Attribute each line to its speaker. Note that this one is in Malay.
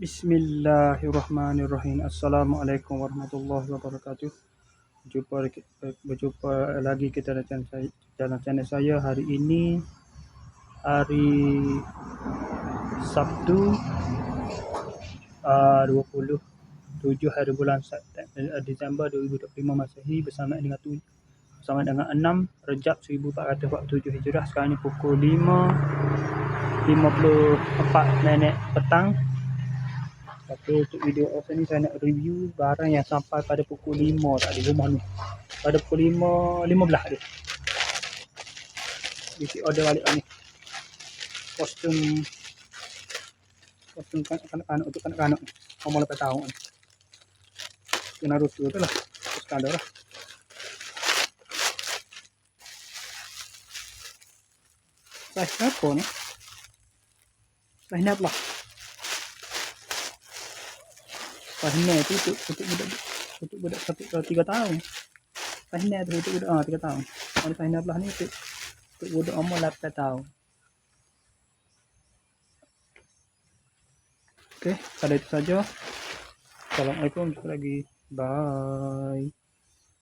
Speaker 1: Bismillahirrahmanirrahim. Assalamualaikum warahmatullahi wabarakatuh. Berjumpa lagi kita dalam channel saya hari ini, hari Sabtu 27 hari bulan Disember 2025 Masehi bersama dengan 6 Rejab 1447 Hijrah. Sekarang ni pukul 5.54 petang. Tapi untuk video ni saya nak review barang yang sampai pada pukul 5 tak di rumah ni. Pada pukul 5.15 dia. Isi order balik ni. Kostum kanak-kanak untuk kanak-kanak ni. Umur 8 tahun ni. Naruto tu lah. Sekadar lah. Size apa ni? Size ni apa? Sahina tu untuk budak 3 tahun. Sahina tu untuk budak 3 tahun. Kalau sahina belah ni untuk budak umur 8 tahun. Okey, pada itu saja. Assalamualaikum, jumpa lagi. Bye.